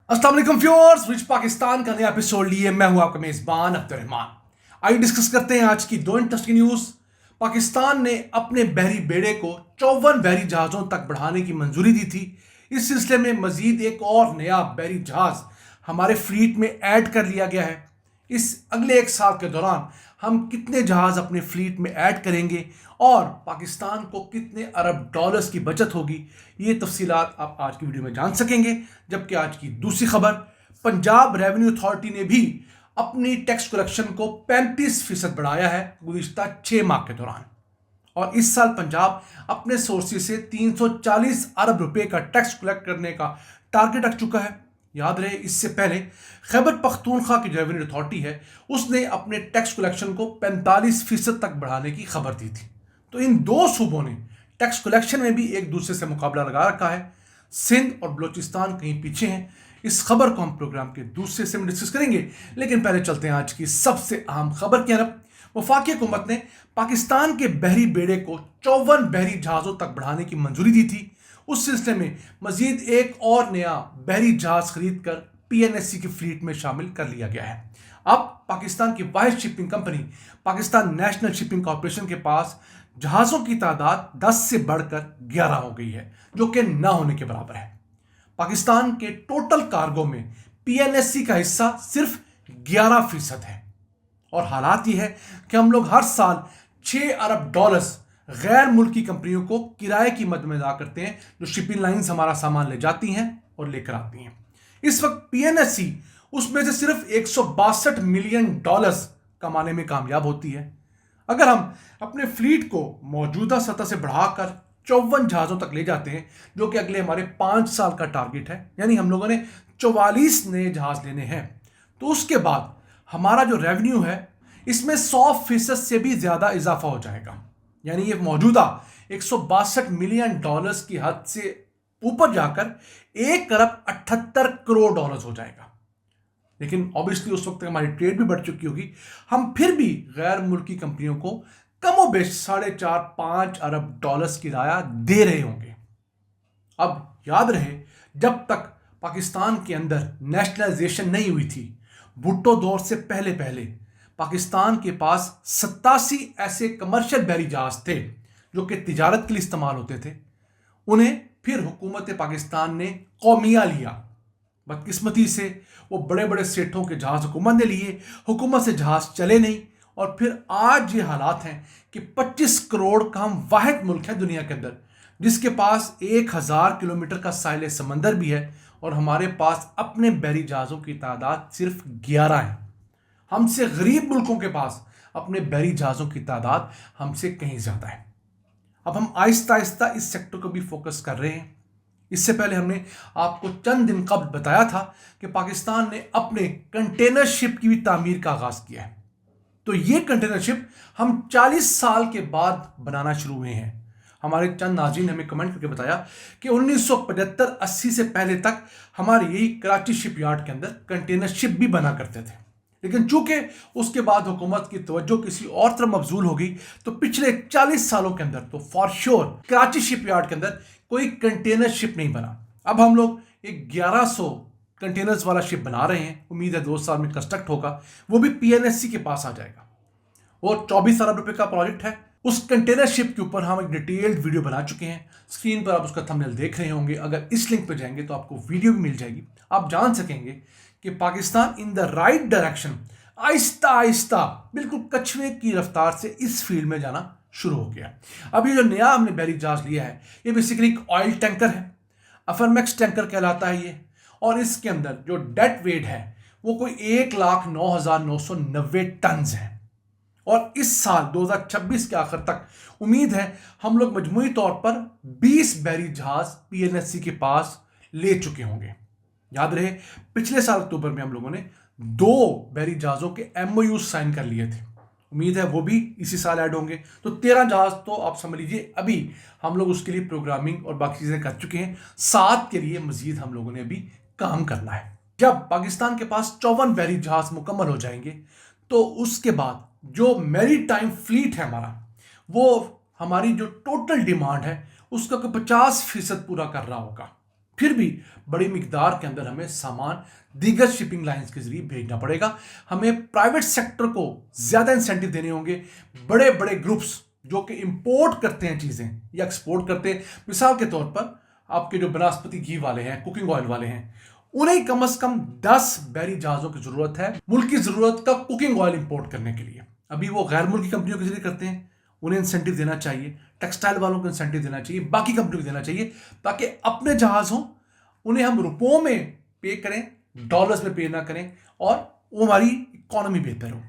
अस्सलाम वालेकुम viewers, rich Pakistan का नया एपिसोड लिए मैं हूं आपका मेजबान अब्दुर्रहमान। आइए डिस्कस करते हैं आज की दो इंटरेस्टिंग न्यूज। पाकिस्तान ने अपने बहरी बेड़े को 54 बहरी जहाजों तक बढ़ाने की मंजूरी दी थी। इस सिलसिले में मजीद एक और नया बहरी जहाज हमारे फ्लीट में ऐड कर लिया गया है। इस अगले एक साल के दौरान हम कितने जहाज अपने फ्लीट में ऐड करेंगे और पाकिस्तान को कितने अरब डॉलर्स की बचत होगी, ये तफसीलात आप आज की वीडियो में जान सकेंगे। जबकि आज की दूसरी खबर, पंजाब रेवेन्यू अथॉरिटी ने भी अपनी टैक्स कलेक्शन को 35% बढ़ाया है गुज़िश्ता 6 माह के दौरान। और इस साल पंजाब अपने सोर्सेज से 340 अरब रुपए का टैक्स कलेक्ट करने का टारगेट रख चुका है। याद रहे, इससे पहले खैबर पख्तूनख्वा की जो रेवेन्यू अथॉरिटी है उसने अपने टैक्स कलेक्शन को 45% तक बढ़ाने की खबर दी थी। तो इन दो सूबों ने टैक्स कलेक्शन में भी एक दूसरे से मुकाबला लगा रखा है। सिंध और बलूचिस्तान कहीं पीछे हैं। इस खबर को हम प्रोग्राम के दूसरे से में डिस्कस करेंगे, लेकिन पहले चलते हैं आज की सबसे अहम खबर की तरफ। वफाकी हुकूमत ने पाकिस्तान के बहरी बेड़े को 54 बहरी जहाज़ों तक बढ़ाने की मंजूरी दी थी। उस सिलसिले में मजीद एक और नया बहरी जहाज खरीद कर PNSC की फ्लीट में शामिल कर लिया गया है। अब पाकिस्तान की वाहिद shipping company Pakistan national shipping corporation के पास जहाज़ों की तादाद 10 से बढ़कर 11 हो गई है, जो कि ना होने के बराबर है। पाकिस्तान के टोटल कार्गो में PNSC का हिस्सा सिर्फ 11% है। और हालात ये है कि हम लोग हर साल 6 अरब डॉलर्स गैर मुल्की कंपनियों को किराए की मद में अदा करते हैं, जो शिपिंग लाइंस हमारा सामान ले जाती हैं और लेकर आती हैं। इस वक्त PNSC उसमें से सिर्फ 162 मिलियन डॉलर्स कमाने में कामयाब होती है। अगर हम अपने फ्लीट को मौजूदा सतह से बढ़ाकर 54 जहाज़ों तक ले जाते हैं, जो कि अगले हमारे 5 साल का टारगेट है, यानी हम लोगों ने 44 नए जहाज़ लेने हैं, तो उसके बाद हमारा जो रेवेन्यू है इसमें 100% से भी ज़्यादा इजाफा हो जाएगा। यानी ये मौजूदा 162 मिलियन डॉलर्स की हद से ऊपर जाकर 1 अरब 78 करोड़ डॉलर्स हो जाएगा। लेकिन ऑब्वियसली उस वक्त हमारी ट्रेड भी बढ़ चुकी होगी। हम फिर भी गैर मुल्की कंपनियों को कमोबेश 4.5-5 अरब डॉलर्स किराया दे रहे होंगे। अब याद रहे, जब तक पाकिस्तान के अंदर नेशनलाइजेशन नहीं हुई थी, भुट्टो दौर से पहले पहले पाकिस्तान के पास 87 ऐसे कमर्शियल बहरी जहाज थे जो कि तिजारत के लिए इस्तेमाल होते थे। उन्हें फिर हुकूमत पाकिस्तान ने कौमिया लिया। बदकिस्मती से वो बड़े बड़े सेठों के जहाज हुकूमत ने लिए, हुकूमत से जहाज चले नहीं, और फिर आज ये हालात हैं कि 25 करोड़ का हम वाहिद मुल्क है दुनिया के अंदर जिसके पास 1000 किलोमीटर का साहिल समंदर भी है, और हमारे पास अपने बहरी जहाज़ों की तादाद सिर्फ 11 है। हमसे गरीब मुल्कों के पास अपने बहरी जहाज़ों की तादाद हमसे कहीं ज़्यादा है। अब हम आहिस्ता आहिस्ता इस सेक्टर को भी फोकस कर रहे हैं। इससे पहले हमने आपको चंद दिन कबल बताया था कि पाकिस्तान ने अपने कंटेनर शिप की भी तामीर का आगाज़ किया है। तो ये कंटेनर शिप हम 40 साल के बाद बनाना शुरू हुए हैं। हमारे चंद नाज़रीन ने हमें कमेंट करके बताया कि 1975-80 से पहले तक हमारे यही कराची शिप यार्ड के अंदर कंटेनर शिप भी बना करते थे, लेकिन चूंकि उसके बाद हुकूमत की तवज्जो किसी और तरफ मबजूल हो गई, तो पिछले 40 सालों के अंदर तो for sure Karachi ship yard के अंदर कोई कंटेनर शिप नहीं बना। अब हम लोग एक 1100 कंटेनर्स वाला शिप बना रहे हैं। उम्मीद है 2 साल में कंस्ट्रक्ट होगा, वो भी PNSC के पास आ जाएगा। और 24 अरब रुपए का प्रोजेक्ट है। उस कंटेनर शिप के ऊपर हम एक डिटेल्ड वीडियो बना चुके हैं। स्क्रीन पर आप उसका थंबनेल देख रहे होंगे। अगर इस लिंक पर जाएंगे तो आपको वीडियो भी मिल जाएगी। आप जान सकेंगे कि Pakistan in the right direction Aahista Aahista बिल्कुल कछुए की रफ्तार से इस फील्ड में जाना शुरू हो गया। अब ये जो नया हमने बहरी जहाज लिया है, ये बेसिकली एक ऑयल टैंकर है। अफरमैक्स टैंकर कहलाता है ये। और इसके अंदर जो डेड वेट है वो कोई 1,09,990 टन है। और इस साल 2026 के आखिर तक उम्मीद है हम लोग मजमूई तौर पर 20 बहरी जहाज PNSC के पास ले चुके होंगे। याद रहे, पिछले साल अक्टूबर में हम लोगों ने 2 बहरी जहाज़ों के MOU साइन कर लिए थे। उम्मीद है वो भी इसी साल ऐड होंगे। तो 13 जहाज तो आप समझ लीजिए अभी हम लोग उसके लिए प्रोग्रामिंग और बाकी चीज़ें कर चुके हैं। 7 के लिए मजीद हम लोगों ने अभी काम करना है। जब पाकिस्तान के पास 54 बहरी जहाज मुकम्मल हो जाएंगे, तो उसके बाद जो मैरी टाइम फ्लीट है हमारा, वो हमारी जो टोटल डिमांड है उसका 50% पूरा कर रहा होगा। फिर भी बड़ी मिकदार के अंदर हमें सामान दीगर शिपिंग लाइंस के जरिए भेजना पड़ेगा। हमें प्राइवेट सेक्टर को ज़्यादा इंसेंटिव देने होंगे। बड़े बड़े ग्रुप्स जो कि इंपोर्ट करते हैं चीज़ें या एक्सपोर्ट करते हैं, मिसाल के तौर पर आपके जो बनस्पति घी वाले हैं, कुकिंग ऑयल वाले हैं, उन्हें कम से कम 10 बहरी जहाज़ों की ज़रूरत है मुल्क की ज़रूरत का कुकिंग ऑयल इंपोर्ट करने के लिए। अभी वो गैर मुल्की कंपनियों के जरिए करते हैं, उन्हें इंसेंटिव देना चाहिए, टेक्सटाइल वालों को इंसेंटिव देना चाहिए, बाकी कंपनियों को देना चाहिए, ताकि अपने जहाज़ हों, उन्हें हम रुपयों में पे करें, डॉलर्स में पे ना करें, और वो हमारी इकोनॉमी बेहतर हो।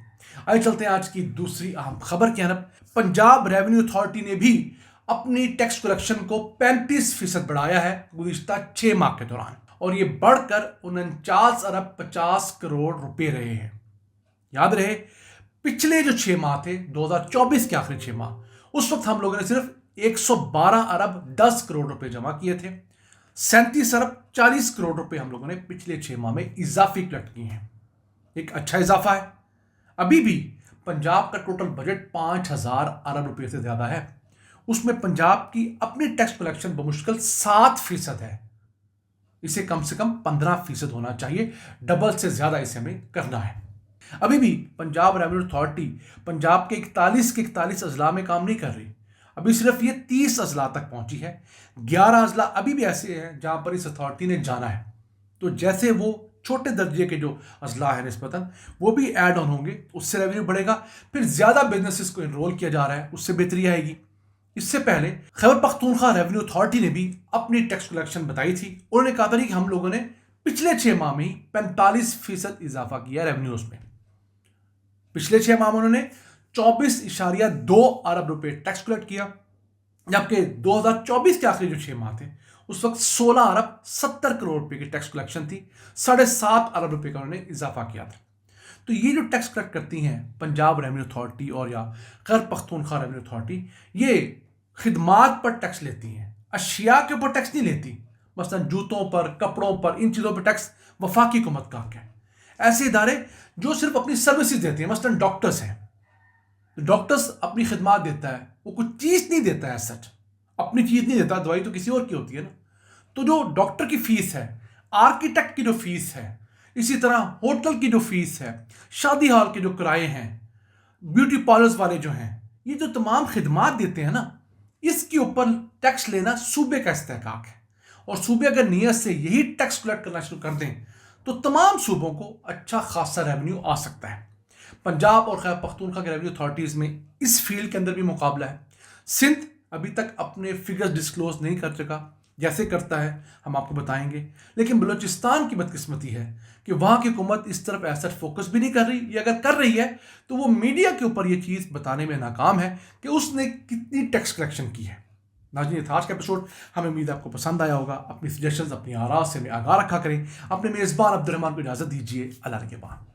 आइए चलते हैं आज की दूसरी अहम खबर की तरफ। पंजाब रेवेन्यू अथॉरिटी ने भी अपनी टैक्स कलेक्शन को 35% बढ़ाया है गुज़िश्ता 6 माह के दौरान, और ये बढ़कर 49 अरब 50 करोड़ रुपए रहे हैं। याद रहे, पिछले जो 6 माह थे, 2024 के आखिरी 6 माह, उस वक्त हम लोगों ने सिर्फ 112 अरब 10 करोड़ रुपए जमा किए थे। 37 अरब 40 करोड़ रुपए हम लोगों ने पिछले 6 माह में इजाफी कलेक्ट किए हैं। एक अच्छा इजाफा है। अभी भी पंजाब का टोटल बजट 5000 अरब रुपए से ज्यादा है। उसमें पंजाब की अपनी टैक्स कलेक्शन बमुश्किल 7% है। इसे कम से कम 15% होना चाहिए, डबल से ज्यादा इसे हमें करना है। अभी भी पंजाब रेवेन्यू अथॉरिटी पंजाब के 41 अजला में काम नहीं कर रही। अभी सिर्फ ये 30 अजला तक पहुंची है। 11 अजला अभी भी ऐसे हैं जहां पर इस अथॉरिटी ने जाना है। तो जैसे वो छोटे दर्जे के जो अजला है निस्बतन, वो भी ऐड ऑन होंगे, उससे रेवेन्यू बढ़ेगा। फिर ज्यादा बिजनेसेस को इनरोल किया जा रहा है, उससे बेहतरी आएगी। इससे पहले खैबर पख्तूनख्वा रेवेन्यू अथॉरिटी ने भी अपनी टैक्स कलेक्शन बताई थी। उन्होंने कहा था कि हम लोगों ने पिछले 6 माह में ही 45% इजाफा किया रेवेन्यूज में। पिछले 6 माह में उन्होंने 24.2 अरब रुपए टैक्स कलेक्ट किया, जबकि 2024 के आखिरी जो 6 माह थे उस वक्त 16 अरब 70 करोड़ रुपए की टैक्स कलेक्शन थी। 7.5 अरब रुपए का उन्होंने इजाफा किया था। तो ये जो टैक्स कलेक्ट करती हैं पंजाब रेवेन्यू अथॉरिटी और या खैबर पख्तूनख्वा रेवेन्यू अथॉरिटी, ये खिदमात पर टैक्स लेती हैं, अशिया के ऊपर टैक्स नहीं लेती। मसलन जूतों पर, कपड़ों पर, इन चीज़ों पर टैक्स वफाकी हुकूमत का हक है। ऐसे इदारे जो सिर्फ अपनी सर्विसेज देते हैं, मसलन डॉक्टर्स हैं, डॉक्टर्स अपनी खिदमात देता है, वो कुछ चीज़ नहीं देता है, सच अपनी चीज़ नहीं देता, दवाई तो किसी और की होती है ना। तो जो डॉक्टर की फीस है, आर्किटेक्ट की जो फीस है, इसी तरह होटल की जो फीस है, शादी हॉल के जो किराए हैं, ब्यूटी पार्लर्स वाले जो हैं, ये जो तमाम खिदमात देते हैं ना, इसके ऊपर टैक्स लेना सूबे का इस्तेहकाक है। और सूबे अगर नीयत से यही टैक्स कलेक्ट करना शुरू कर दें तो तमाम सूबों को अच्छा खासा रेवेन्यू आ सकता है। पंजाब और खैबर पख्तूनख्वा के रेवेन्यू अथॉरिटीज़ में इस फील्ड के अंदर भी मुकाबला है। सिंध अभी तक अपने फिगर्स डिस्क्लोज नहीं कर सका, जैसे करता है हम आपको बताएंगे। लेकिन बलूचिस्तान की बदकिस्मती है कि वहाँ की हुकूमत इस तरफ ऐसा फोकस भी नहीं कर रही, या अगर कर रही है तो वो मीडिया के ऊपर ये चीज़ बताने में नाकाम है कि उसने कितनी टैक्स कलेक्शन की है। नाज़रीन, ये था आज का एपिसोड। हमें उम्मीद है आपको पसंद आया होगा। अपनी सजेशंस, अपनी आराज़ से हमें आगाह रखा करें। अपने मेज़बान अब्दुल रहमान को इजाज़त दीजिए। अल्लाह के बाद।